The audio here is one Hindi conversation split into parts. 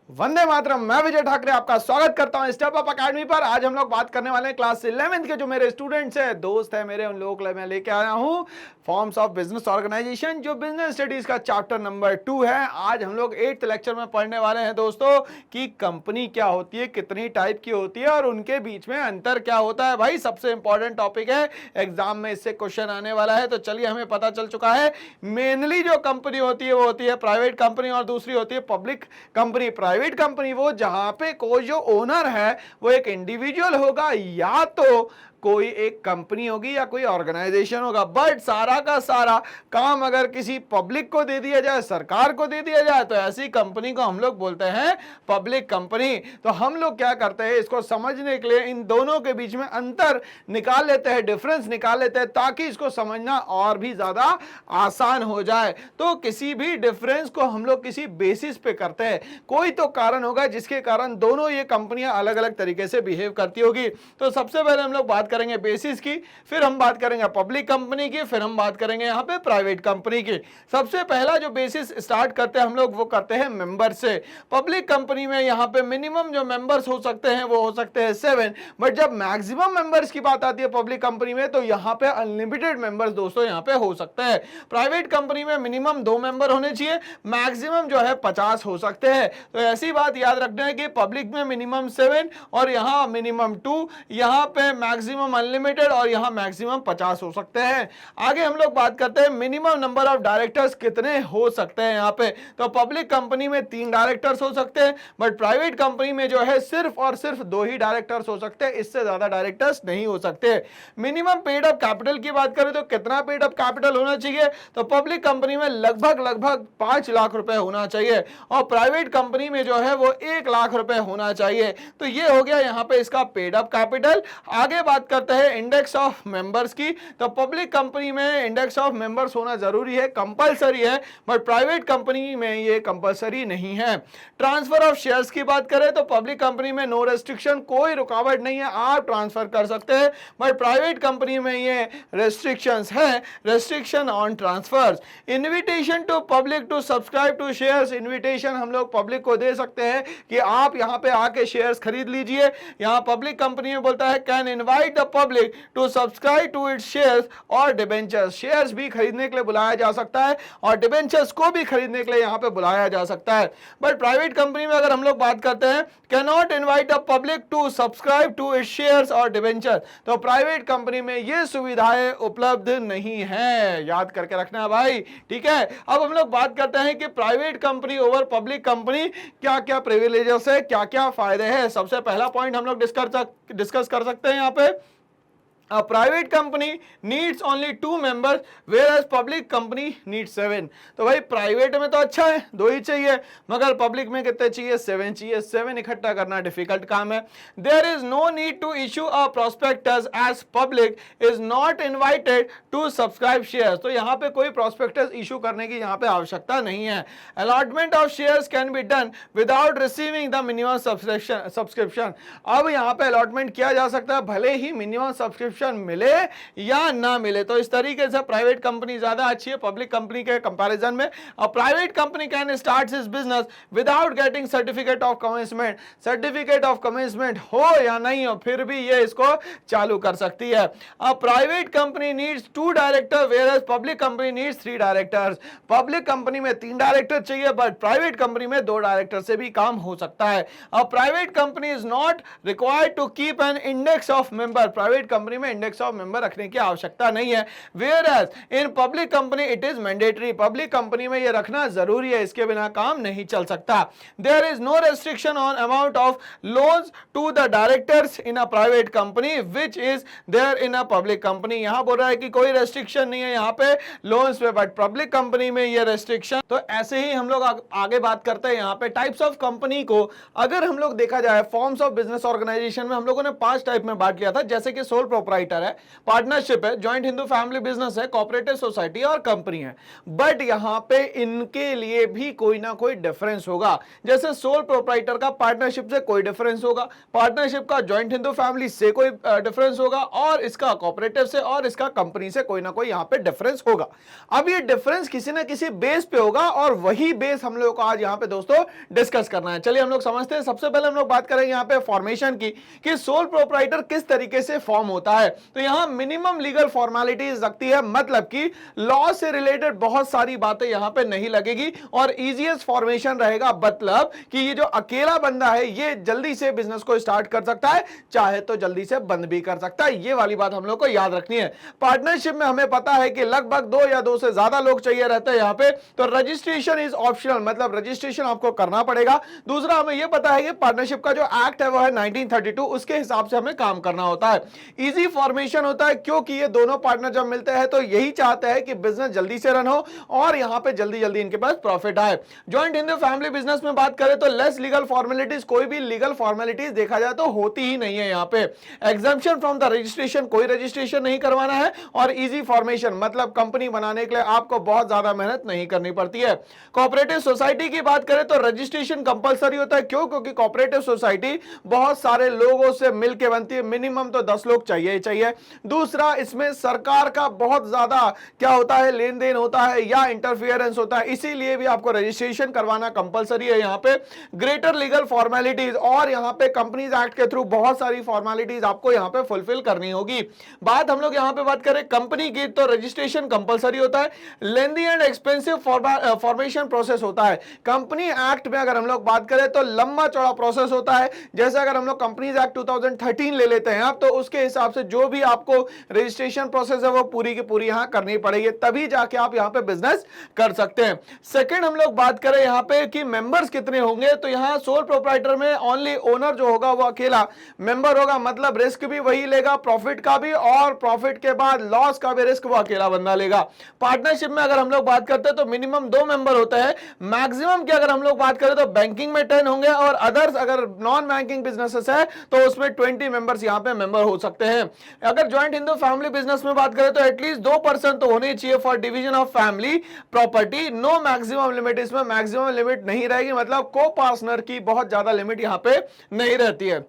वंदे मातरम। मैं विजय ठाकरे आपका स्वागत करता हूं स्टेप अप अकेडमी पर। आज हम लोग बात करने वाले हैं क्लास 11th के जो मेरे स्टूडेंट्स हैं, दोस्त हैं मेरे, उन लोगों के लिए मैं लेके आया हूं फॉर्म्स ऑफ बिजनेस ऑर्गेनाइजेशन, जो बिजनेस स्टडीज का चैप्टर नंबर 2 है। आज हम लोग 8th लेक्चर में पढ़ने वाले हैं दोस्तों कि कंपनी क्या होती है, कितनी टाइप की होती है और उनके बीच में अंतर क्या होता है। भाई सबसे इंपॉर्टेंट टॉपिक है, एग्जाम में इससे क्वेश्चन आने वाला है। तो चलिए, हमें पता चल चुका है मेनली जो कंपनी होती है वो होती है प्राइवेट कंपनी और दूसरी होती है पब्लिक कंपनी। प्राइवेट कंपनी वो जहां पे कोई जो ओनर है वो एक इंडिविजुअल होगा या तो कोई एक कंपनी होगी या कोई ऑर्गेनाइजेशन होगा, बट सारा का सारा काम अगर किसी पब्लिक को दे दिया जाए, सरकार को दे दिया जाए, तो ऐसी कंपनी को हम लोग बोलते हैं पब्लिक कंपनी। तो हम लोग क्या करते हैं, इसको समझने के लिए इन दोनों के बीच में अंतर निकाल लेते हैं, डिफरेंस निकाल लेते हैं, ताकि इसको समझना और भी ज्यादा आसान हो जाए। तो किसी भी डिफरेंस को हम लोग किसी बेसिस पे करते हैं, कोई तो कारण होगा जिसके कारण दोनों ये कंपनियां अलग अलग तरीके से बिहेव करती होगी। तो सबसे पहले हम लोग बात करेंगे बेसिस की, फिर हम बात करेंगे पब्लिक कंपनी की, फिर हम बात करेंगे यहाँ पे प्राइवेट कंपनी की। सबसे पहला जो बेसिस स्टार्ट करते हैं हम लोग वो करते हैं मेंबर से। पब्लिक कंपनी में यहाँ पे मिनिमम जो मेंबर्स हो सकते हैं वो हो सकते हैं 7, बट जब मैक्सिमम मेंबर्स की बात आती है पब्लिक कंपनी में तो यहाँ पे अनलिमिटेड मेंबर्स दोस्तों यहाँ पे हो सकते हैं। प्राइवेट कंपनी में मिनिमम 2 मेंबर होने चाहिए, मैक्सिमम जो है 50 हो सकते हैं। तो ऐसी बात याद रखना है कि पब्लिक में मिनिमम 7 और यहाँ मिनिमम 2, यहाँ पे मैक्सिमम अनलिमिटेड और यहां मैक्सिमम 50 हो सकते हैं। आगे हम लोग बात करते हैं मिनिमम नंबर ऑफ डायरेक्टर्स कितने हो सकते हैं यहां पे। तो पब्लिक कंपनी में 3 डायरेक्टर्स हो सकते हैं, बट प्राइवेट कंपनी में जो है सिर्फ और सिर्फ 2 ही डायरेक्टर्स हो सकते हैं, इससे ज्यादा डायरेक्टर्स नहीं हो सकते। मिनिमम पेड अप कैपिटल की बात करें तो कितना पेड अप कैपिटल होना चाहिए, तो पब्लिक कंपनी में लगभग 5 लाख रुपए होना चाहिए और प्राइवेट कंपनी में जो है वो 1 लाख रुपए होना चाहिए। तो ये हो गया यहां पे इसका पेड अप कैपिटल। आगे बात करते हैं इंडेक्स ऑफ मेंबर्स की। तो पब्लिक कंपनी में इंडेक्स ऑफ मेंबर्स होना जरूरी है, कंपलसरी है, बट प्राइवेट कंपनी में ये कंपलसरी नहीं है। ट्रांसफर ऑफ शेयर्स की बात करें तो पब्लिक कंपनी में नो रेस्ट्रिक्शन, कोई रुकावट नहीं है, आप ट्रांसफर कर सकते हैं, बट प्राइवेट कंपनी में ये रेस्ट्रिक्शंस है, restriction on transfers. Invitation to public to subscribe to shares, invitation हम लोग पब्लिक को दे सकते हैं कि आप यहां पे आके शेयर्स खरीद लीजिए। यहां पब्लिक कंपनी में बोलता है can invite the public to subscribe to its shares और डिबेंचर्स, शेयर्स भी खरीदने के लिए बुलाया जा सकता है और डिबेंचर्स को भी खरीदने के लिए यहां पे बुलाया जा सकता है। बट प्राइवेट कंपनी में अगर हम लोग बात करते हैं cannot invite the public to subscribe to its shares और डिबेंचर, तो प्राइवेट कंपनी में ये सुविधाएं उपलब्ध नहीं है, याद करके रखना है भाई, ठीक है। अब हम लोग बात करते हैं कि private company over public company क्या क्या प्रिविलेजेस है, क्या क्या फायदे हैं। सबसे पहला पॉइंट हम लोग डिस्कस कर सकते हैं यहाँ पे, A private company needs only 2 members whereas public company needs 7। तो भाई प्राइवेट में तो अच्छा है 2 ही चाहिए, मगर पब्लिक में कितने चाहिए, 7 चाहिए। 7 इकट्ठा करना डिफिकल्ट काम है। There is no need to issue a prospectus as public is not invited to subscribe shares। तो यहाँ पे कोई prospectus इशू करने की यहाँ पे आवश्यकता नहीं है। Allotment of shares can be done without receiving the minimum subscription। अब यहाँ पे अलॉटमेंट किया जा सकता है भले ही मिनिमम सब्सक्रिप्शन मिले या ना मिले। तो इस तरीके से प्राइवेट कंपनी ज्यादा अच्छी है पब्लिक कंपनी के कंपैरिजन में। और private company can start his business without getting certificate of commencement, certificate of commencement हो या नहीं हो फिर भी ये इसको चालू कर सकती है। Private company needs 2 director whereas public company needs 3 directors. Public company में 3 डायरेक्टर चाहिए, बट प्राइवेट कंपनी में 2 डायरेक्टर से भी काम हो सकता है। Private company is not required to keep an index of member, private company में इंडेक्स ऑफ मेंबर रखने की आवश्यकता नहीं है। Whereas in public company it is mandatory, public company में यह रखना जरूरी है, इसके बिना काम नहीं चल सकता। There is no restriction on amount of loans to the directors in a private company which is there in a public company. यहां बोल रहा है कि कोई रेस्ट्रिक्शन नहीं है यहां पे लोन्स पे, बट पब्लिक कंपनी में यह रेस्ट्रिक्शन। तो ऐसे ही हम लोग आगे बात करते हैं यहां पे टाइप्स ऑफ कंपनी को। अगर हम लोग देखा जाए फॉर्म्स ऑफ बिजनेस ऑर्गेनाइजेशन में हम लोगों ने 5 टाइप में बांट लिया था, जैसे कि सोल प्रोप्राइटर प्रोप्राइटर है, पार्टनरशिप है, ज्वाइंट हिंदू फैमिली बिजनेस है, कोऑपरेटिव सोसाइटी और कंपनी है। बट यहां पे इनके लिए भी कोई ना कोई डिफरेंस होगा। जैसे सोल प्रोप्राइटर का पार्टनरशिप से कोई डिफरेंस होगा, पार्टनरशिप का ज्वाइंट हिंदू फैमिली से कोई डिफरेंस होगा, और इसका कोऑपरेटिव से और इसका कंपनी से कोई ना कोई यहां पे डिफरेंस होगा। अब ये डिफरेंस किसी ना किसी बेस पे होगा, और वही बेस हम लोग को आज यहां पे दोस्तों डिस्कस करना है। चलिए हम लोग समझते हैं। सबसे पहले हम लोग बात करेंगे यहां पे फॉर्मेशन की, कि सोल प्रोप्राइटर किस तरीके से फॉर्म होता है। तो यहां मिनिमम लीगल फॉर्मेलिटीज लगती है, मतलब कि लॉ से रिलेटेड बहुत सारी बातें यहां पे नहीं लगेगी, और इजीएस्ट फॉर्मेशन रहेगा। मतलब कि ये जो अकेला बंदा है ये जल्दी से बिजनेस को स्टार्ट कर सकता है, चाहे तो जल्दी से बंद भी कर सकता है। ये वाली बात हम लोग को याद रखनी है। पार्टनरशिप में हमें पता है कि लगभग 2 या 2 से ज्यादा लोग चाहिए रहते हैं यहां पे, तो रजिस्ट्रेशन इज ऑप्शनल, मतलब रजिस्ट्रेशन आपको करना पड़ेगा। दूसरा हमें यह पता है कि पार्टनरशिप का जो एक्ट है वो है 1932, उसके हिसाब से हमें काम करना होता है। इजी फॉर्मेशन होता है, क्योंकि ये दोनों पार्टनर जब मिलते हैं तो यही चाहते हैं कि बिजनेस जल्दी से रन हो और यहां पे जल्दी जल्दी इनके पास प्रॉफिट आए। ज्वाइंट हिंदू फैमिली बिजनेस में बात करें तो लेस लीगल फॉर्मेलिटीज, कोई भी लीगल फॉर्मेलिटीज देखा जाए तो होती ही नहीं है यहां पे। एग्जम्पशन फ्रॉम द रजिस्ट्रेशन, कोई रजिस्ट्रेशन नहीं करवाना है, और इजी फॉर्मेशन मतलब कंपनी बनाने के लिए आपको बहुत ज्यादा मेहनत नहीं करनी पड़ती है। कोऑपरेटिव सोसाइटी की बात करें तो रजिस्ट्रेशन कंपलसरी होता है। क्यों? क्योंकि कोऑपरेटिव सोसाइटी बहुत सारे लोगों से मिलकर बनती है, मिनिमम तो 10 लोग चाहिए ही चाहिए। दूसरा, इसमें सरकार का बहुत ज्यादा क्या होता है, लेन देन होता है या इंटरफियरेंस होता है, इसीलिए भी आपको रजिस्ट्रेशन करवाना कंपलसरी है यहां पे। ग्रेटर लीगल फॉर्मेलिटीज, और यहां पे कंपनीज एक्ट के थ्रू बहुत सारी फॉर्मेलिटीज आपको यहां पे फुलफिल करनी होगी। बात हम लोग यहां पे बात करें कंपनी की, तो रजिस्ट्रेशन कंपलसरी होता है। लेंदी एंड एक्सपेंसिव फॉर्मेशन प्रोसेस होता है। कंपनी एक्ट में अगर हम लोग बात करें तो लंबा चौड़ा प्रोसेस होता है। जैसे अगर हम लोग कंपनीज एक्ट 2013 ले लेते हैं आप, तो उसके हिसाब से जो भी आपको रजिस्ट्रेशन प्रोसेस है वो पूरी की पूरी यहां करनी पड़ेगी, तभी जाके आप यहां पे बिजनेस कर सकते हैं। सेकंड, हम लोग बात करें यहां पे कि मेंबर्स कितने होंगे, तो यहां सोल प्रोप्राइटर में ओनली ओनर जो होगा वो अकेला मेंबर होगा, मतलब रिस्क भी वही लेगा, प्रॉफिट का भी, और प्रॉफिट के बाद लॉस का भी रिस्क वो अकेला बंदा लेगा। पार्टनरशिप में अगर हम लोग बात करते हैं तो मिनिमम 2 मेंबर होते हैं। मैक्सिमम की अगर हम लोग बात करें तो बैंकिंग में 10 होंगे, और अदर्स अगर नॉन बैंकिंग बिजनेसेस है तो उसमें 20 मेंबर्स यहां पे मेंबर हो सकते हैं। अगर ज्वाइंट हिंदू फैमिली बिजनेस में बात करें तो एटलीस्ट 2% तो होने चाहिए for division of family property. No maximum limit, इसमें मैक्सिमम लिमिट नहीं रहेगी, मतलब को पार्टनर की बहुत ज्यादा लिमिट यहां पे नहीं रहती है।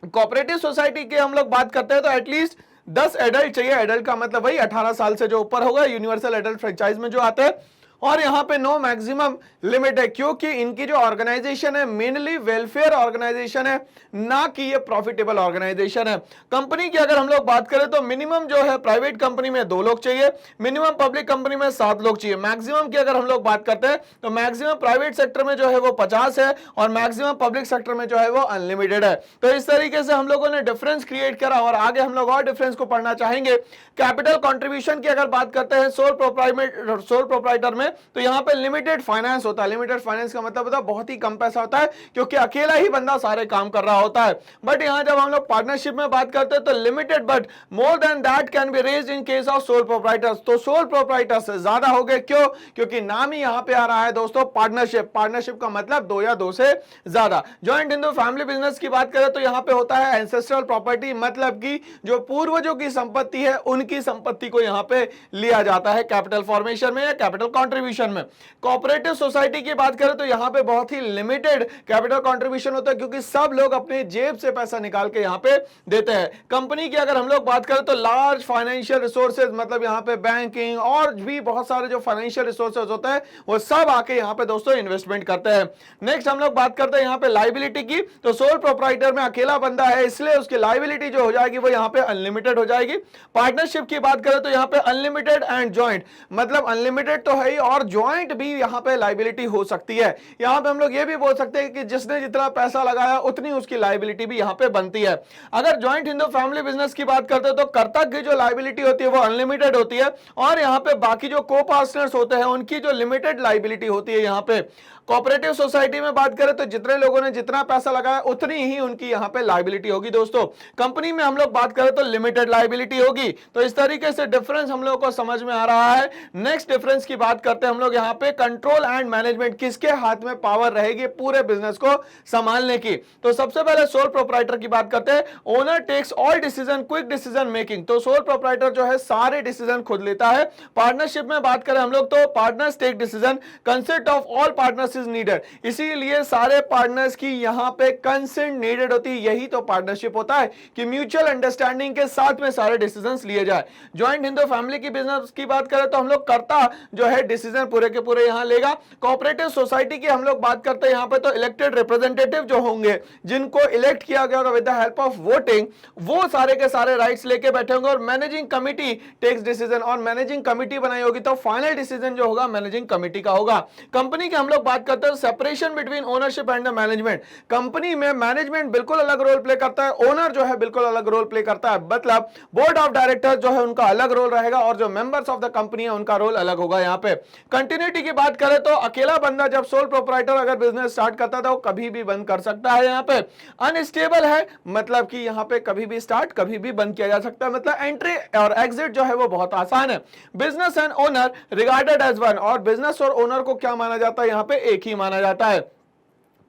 कोऑपरेटिव सोसाइटी की हम लोग बात करते हैं तो एटलीस्ट 10 एडल्ट चाहिए। एडल्ट का मतलब वही 18 साल से जो ऊपर होगा, यूनिवर्सल एडल्ट फ्रेंचाइज में जो आते हैं। और यहां पे नो मैक्सिमम लिमिट है, क्योंकि इनकी जो ऑर्गेनाइजेशन है मेनली वेलफेयर ऑर्गेनाइजेशन है, ना कि ये प्रॉफिटेबल ऑर्गेनाइजेशन है। कंपनी की अगर हम लोग बात करें तो मिनिमम जो है प्राइवेट कंपनी में 2 लोग चाहिए, मिनिमम पब्लिक कंपनी में 7 लोग चाहिए। मैक्सिमम की अगर हम लोग बात करते हैं तो मैक्सिमम प्राइवेट सेक्टर में जो है वो 50 है, और मैक्सिमम पब्लिक सेक्टर में जो है वो अनलिमिटेड है। तो इस तरीके से हम लोगों ने डिफरेंस क्रिएट करा, और आगे हम लोग और डिफरेंस को पढ़ना चाहेंगे। कैपिटल कॉन्ट्रीब्यूशन की अगर बात करते हैं सोल प्रोप्राइटर में, तो यहां पे लिमिटेड फाइनेंस होता है। लिमिटेड फाइनेंस का मतलब होता है बहुत ही कम पैसा होता है, क्योंकि अकेला ही बंदा सारे काम कर रहा होता है। बट यहां जब हम लोग पार्टनरशिप में बात करते हैं तो limited but more than that can be raised in case of sole proprietors. तो सोल प्रोप्राइटर्स से ज्यादा हो गए, क्यों? क्योंकि नाम ही यहां पे आ रहा है दोस्तों पार्टनरशिप। पार्टनरशिप का मतलब 2 या 2 से ज्यादा। ज्वाइंट हिंदू फैमिली बिजनेस की बात करें तो यहां पे होता है एंसेस्ट्रल प्रॉपर्टी, मतलब कि जो पूर्वजों की संपत्ति है उनकी संपत्ति को यहां पे लिया जाता है कैपिटल फॉर्मेशन में या कैपिटल कॉन्ट्रीब्यूशन में। कोऑपरेटिव सोसाइटी की बात करें तो यहां पे बहुत ही लिमिटेड कैपिटल कंट्रीब्यूशन होता है, क्योंकि सब लोग अपने जेब से पैसा निकाल के यहां पे देते हैं। कंपनी की अगर हम लोग बात करें तो लार्ज फाइनेंशियल रिसोर्सेज, मतलब यहां पे बैंकिंग और भी बहुत सारे जो फाइनेंशियल रिसोर्सेज होते हैं वो सब आके यहां पे दोस्तों इन्वेस्टमेंट करते हैं। नेक्स्ट हम लोग बात करते हैं यहां पे लायबिलिटी की। तो सोल प्रोप्राइटर में अकेला बंदा है, इसलिए उसकी लायबिलिटी जो हो जाएगी वो यहां पे अनलिमिटेड हो जाएगी। पार्टनरशिप की बात करें तो यहां पे अनलिमिटेड एंड ज्वाइंट, मतलब अनलिमिटेड तो है ही और ज्वाइंट भी यहां पे लायबिलिटी हो सकती है। यहां पे हम लोग ये भी बोल सकते हैं कि जिसने जितना पैसा लगाया उतनी उसकी लायबिलिटी भी यहां पे बनती है। अगर ज्वाइंट हिंदू फैमिली बिजनेस की बात करते हैं तो कर्ता की जो लायबिलिटी होती है वो अनलिमिटेड होती है, और यहां पे बाकी जो को पार्टनर्स होते हैं उनकी जो लिमिटेड लायबिलिटी होती है यहां पे। कोऑपरेटिव सोसाइटी में बात करें तो जितने लोगों ने जितना पैसा लगाया उतनी ही उनकी यहाँ पे लायबिलिटी होगी दोस्तों। कंपनी में हम लोग बात करें तो लिमिटेड लायबिलिटी होगी। तो इस तरीके से डिफरेंस हम लोग को समझ में आ रहा है। नेक्स्ट डिफरेंस की बात करते हैं हम लोग यहाँ पे, कंट्रोल एंड मैनेजमेंट, किसके हाथ में पावर रहेगी पूरे बिजनेस को संभालने की। तो सबसे पहले सोल प्रोप्राइटर की बात करते हैं। Owner takes all decision, quick decision making. तो सोल प्रोप्राइटर जो है सारे डिसीजन खुद लेता है। पार्टनरशिप में बात करें हम लोग तो partners take decision, consent of all partners is needed. इसीलिए सारे पार्टनर्स की यहां पे कंसेंट नीडेड होती है। यही तो पार्टनरशिप होता है कि म्यूचुअल अंडरस्टैंडिंग के साथ में सारे डिसीजंस लिए जाए। ज्वाइंट हिंदू फैमिली की बिजनेस की बात करें तो हम लोग कर्ता जो है डिसीजन पूरे के पूरे यहां लेगा। कोऑपरेटिव सोसाइटी की हम लोग बात करते हैं यहां पे तो इलेक्टेड रिप्रेजेंटेटिव जो होंगे, जिनको इलेक्ट किया गया होगा with the help of voting, वो सारे के सारे राइट्स लेके बैठे होंगे। और मैनेजिंग कमिटी टेक्स डिसीजन, और मैनेजिंग कमिटी बनाई होगी तो फाइनल डिसीजन जो होगा मैनेजिंग कमिटी का होगा। कंपनी के हम लोग बात करते हैं separation between ownership and the management. Company में मैनेजमेंट बिल्कुल अलग रोल प्ले करता है, ओनर जो है बिल्कुल अलग रोल प्ले करता है। मतलब बोर्ड ऑफ डायरेक्टर जो है उनका अलग रोल रहेगा और जो मेंबर्स ऑफ द कंपनी है उनका रोल अलग होगा। यहाँ पे कंटिन्यूटी की बात करें तो अकेला बंदा जब सोल प्रोप्राइटर अगर बिजनेस स्टार्ट करता है तो वो कभी भी बंद कर सकता है। यहाँ पे अनस्टेबल है, मतलब कि यहाँ पे कभी भी स्टार्ट कभी भी बंद किया जा सकता है। मतलब एंट्री और एग्जिट जो है वो बहुत आसान है। Business and owner regarded as one, और बिजनेस और ओनर को क्या माना जाता है, यहाँ पे एक ही माना जाता है।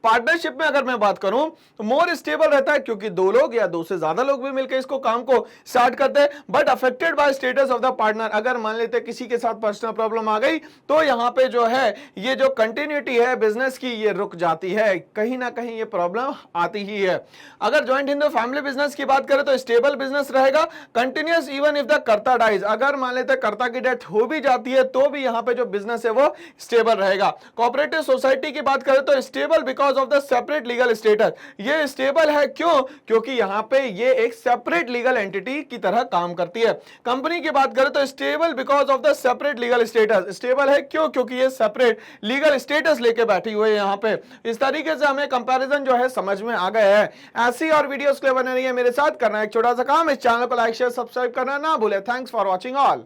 पार्टनरशिप में अगर मैं बात करूं तो मोर स्टेबल रहता है, क्योंकि दो लोग या दो से ज्यादा लोग भी मिलकर इसको काम को स्टार्ट करते हैं। But affected by status of the partner, अगर मान लेते हैं किसी के साथ पर्सनल प्रॉब्लम आ गई तो यहाँ पे जो है ये जो कंटिन्यूटी है बिजनेस की ये रुक जाती है, कहीं ना कहीं ये प्रॉब्लम आती ही है। अगर ज्वाइंट हिंदू फैमिली बिजनेस की बात करें तो स्टेबल बिजनेस रहेगा, कंटिन्यूअस इवन इफ द कर्ता डाइज, अगर मान लेते हैं कर्ता की डेथ हो भी जाती है तो भी यहाँ पे जो बिजनेस है वो स्टेबल रहेगा। कोऑपरेटिव सोसाइटी की बात करें तो stable because of the separate legal status, ये स्टेबल है क्यों, क्योंकि यहां पे ये एक सेपरेट लीगल एंटिटी की तरह काम करती है। कंपनी की बात करें तो stable because of the separate legal status, stable है क्यों, क्योंकि ये सेपरेट लीगल स्टेटस लेके बैठी हुई है यहां पे। इस तरीके से हमें कंपैरिजन जो है समझ में आ गया है। ऐसी और वीडियोस के लिए बने रहिए मेरे साथ। करना एक छोटा सा काम, इस चैनल को लाइक शेयर सब्सक्राइब करना ना भूले। Thanks for watching all.